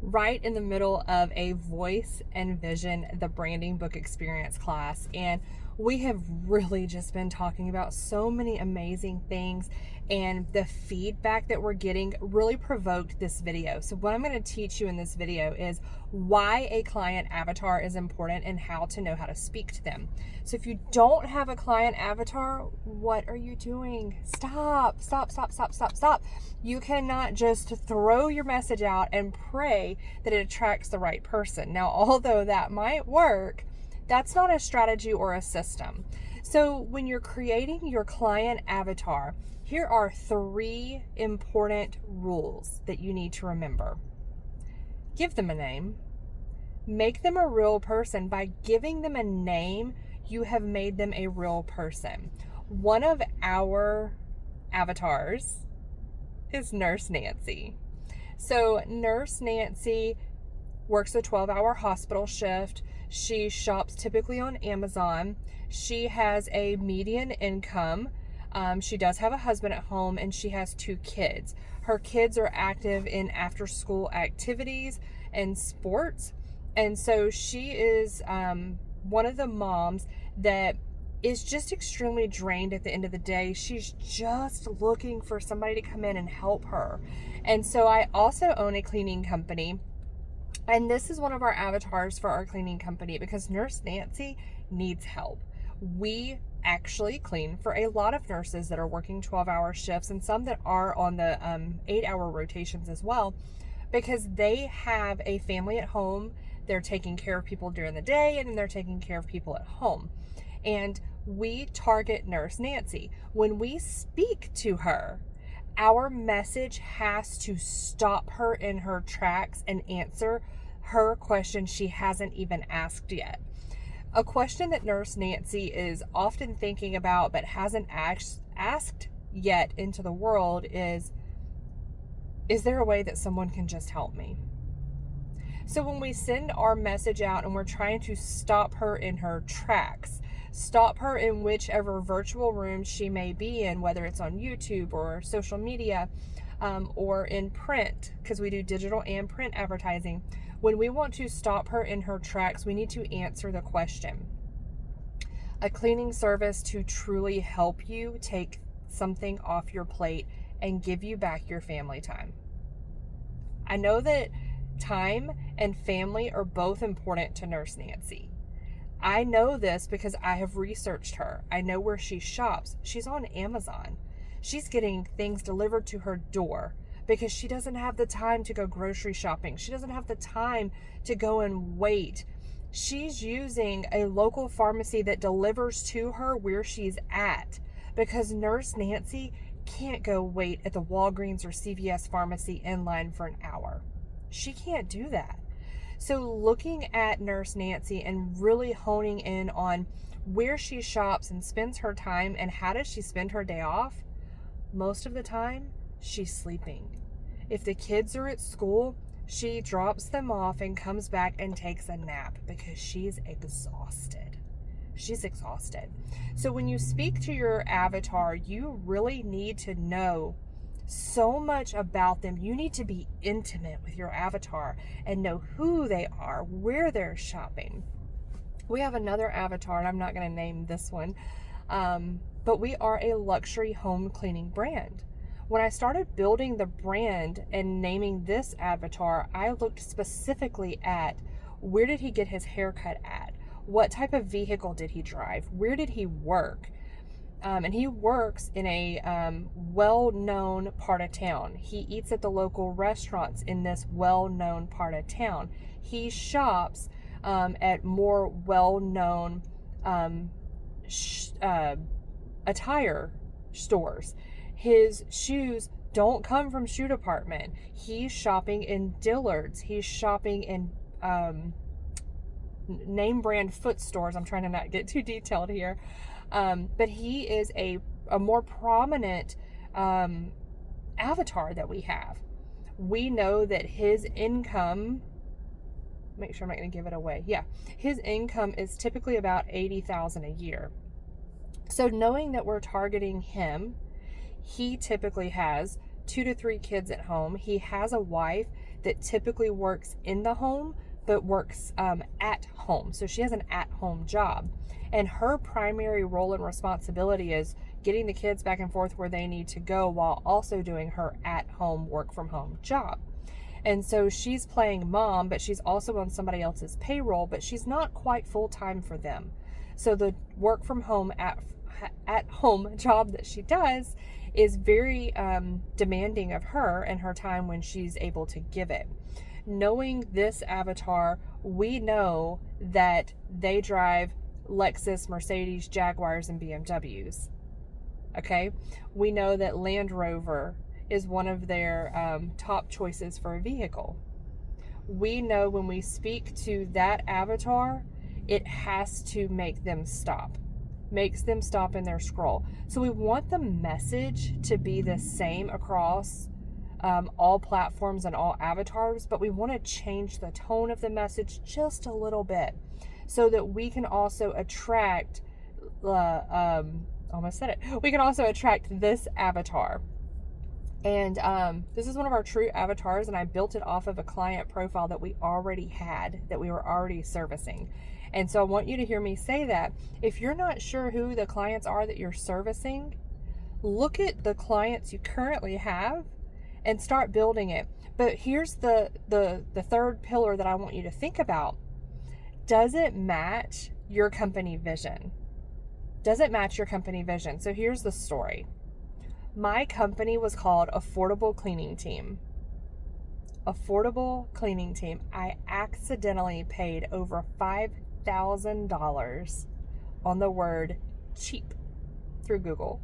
right in the middle of a Voice and Vision, the branding book experience class. And we have really just been talking about so many amazing things, and the feedback that we're getting really provoked this video. So what I'm going to teach you in this video is why a client avatar is important and how to know how to speak to them. So if you don't have a client avatar, what are you doing? Stop. You cannot just throw your message out and pray that it attracts the right person. Now, although that might work, that's not a strategy or a system. So when you're creating your client avatar, here are 3 important rules that you need to remember. Give them a name. Make them a real person. By giving them a name, you have made them a real person. One of our avatars is Nurse Nancy. So Nurse Nancy works a 12-hour hospital shift. She shops typically on Amazon. She has a median income. She does have a husband at home, and she has 2 kids. Her kids are active in after-school activities and sports. And so she is one of the moms that is just extremely drained at the end of the day. She's just looking for somebody to come in and help her. And so I also own a cleaning company. And this is one of our avatars for our cleaning company because Nurse Nancy needs help. We actually clean for a lot of nurses that are working 12-hour shifts and some that are on the 8-hour rotations as well, because they have a family at home. They're taking care of people during the day, and then they're taking care of people at home. And we target Nurse Nancy. When we speak to her, our message has to stop her in her tracks and answer her question she hasn't even asked yet. A question that Nurse Nancy is often thinking about but hasn't asked yet into the world is there a way that someone can just help me? So when we send our message out and we're trying to stop her in her tracks, stop her in whichever virtual room she may be in, whether it's on YouTube or social media or in print, because we do digital and print advertising. When we want to stop her in her tracks, we need to answer the question. A cleaning service to truly help you take something off your plate and give you back your family time. I know that time and family are both important to Nurse Nancy. I know this because I have researched her. I know where she shops. She's on Amazon. She's getting things delivered to her door because she doesn't have the time to go grocery shopping. She doesn't have the time to go and wait. She's using a local pharmacy that delivers to her where she's at because Nurse Nancy can't go wait at the Walgreens or CVS pharmacy in line for an hour. She can't do that. So looking at Nurse Nancy and really honing in on where she shops and spends her time and how does she spend her day off, most of the time, she's sleeping. If the kids are at school, she drops them off and comes back and takes a nap because she's exhausted. She's exhausted. So when you speak to your avatar, you really need to know so much about them. You need to be intimate with your avatar and know who they are, where they're shopping. We have another avatar, and I'm not going to name this one, but we are a luxury home cleaning brand. When I started building the brand and naming this avatar, I looked specifically at where did he get his haircut at? What type of vehicle did he drive? Where did he work? And he works in a well-known part of town. He eats at the local restaurants in this well-known part of town. He shops at more well-known attire stores. His shoes don't come from shoe department. He's shopping in Dillard's. He's shopping in name brand foot stores. I'm trying to not get too detailed here. But he is a more prominent avatar that we have. We know that his income, make sure I'm not going to give it away. Yeah, his income is typically about $80,000 a year. So knowing that we're targeting him, he typically has 2 to 3 kids at home. He has a wife that typically works in the home, but works at home. So she has an at-home job. And her primary role and responsibility is getting the kids back and forth where they need to go while also doing her at-home work-from-home job. And so she's playing mom, but she's also on somebody else's payroll, but she's not quite full-time for them. So the work-from-home at-home job that she does is very demanding of her and her time when she's able to give it. Knowing this avatar, we know that they drive Lexus, Mercedes, Jaguars, and BMWs. Okay? We know that Land Rover is one of their top choices for a vehicle. We know when we speak to that avatar, it has to make them stop. Makes them stop in their scroll. So we want the message to be the same across all platforms and all avatars, but we want to change the tone of the message just a little bit so that we can also attract, almost said it, we can also attract this avatar. And this is one of our true avatars, and I built it off of a client profile that we already had, that we were already servicing. And so I want you to hear me say that. If you're not sure who the clients are that you're servicing, look at the clients you currently have and start building it. But here's the third pillar that I want you to think about. Does it match your company vision? Does it match your company vision? So here's the story. My company was called Affordable Cleaning Team. Affordable Cleaning Team. I accidentally paid over $5,000 on the word cheap through Google.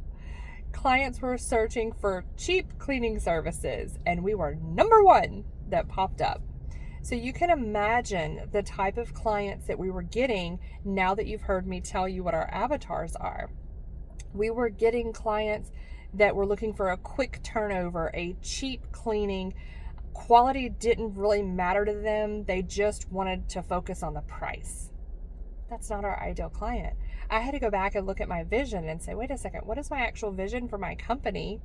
Clients were searching for cheap cleaning services, and we were number one that popped up. So you can imagine the type of clients that we were getting now that you've heard me tell you what our avatars are. We were getting clients that were looking for a quick turnover, a cheap cleaning. Quality didn't really matter to them. They just wanted to focus on the price. That's not our ideal client. I had to go back and look at my vision and say, wait a second, what is my actual vision for my company?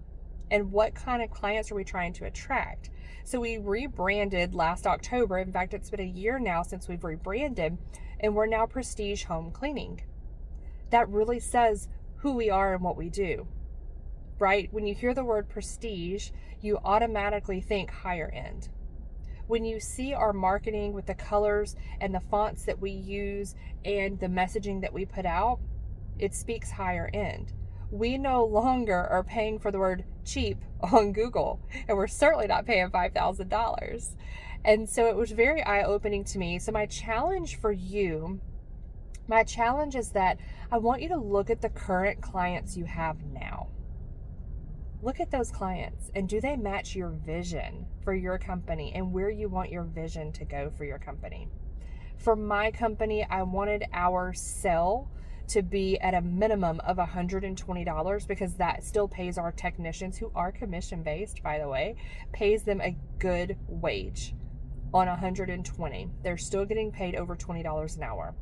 And what kind of clients are we trying to attract? So we rebranded last October. In fact, it's been a year now since we've rebranded, and we're now Prestige Home Cleaning. That really says who we are and what we do, right? When you hear the word prestige, you automatically think higher end. When you see our marketing with the colors and the fonts that we use and the messaging that we put out, it speaks higher end. We no longer are paying for the word cheap on Google, and we're certainly not paying $5,000. And so it was very eye-opening to me. So my challenge for you, is that I want you to look at the current clients you have now. Look at those clients, and do they match your vision for your company and where you want your vision to go for your company? For my company, I wanted our sell to be at a minimum of $120 because that still pays our technicians, who are commission-based, by the way, pays them a good wage on $120. They're still getting paid over $20 an hour.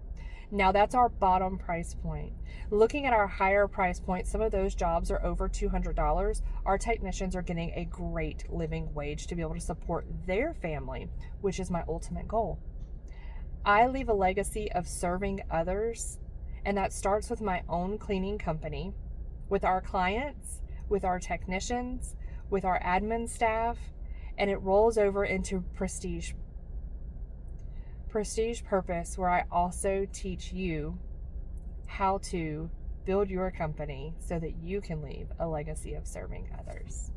Now that's our bottom price point. Looking at our higher price point, some of those jobs are over $200. Our technicians are getting a great living wage to be able to support their family, which is my ultimate goal. I leave a legacy of serving others, and that starts with my own cleaning company, with our clients, with our technicians, with our admin staff, and it rolls over into Prestige Purpose, where I also teach you how to build your company so that you can leave a legacy of serving others.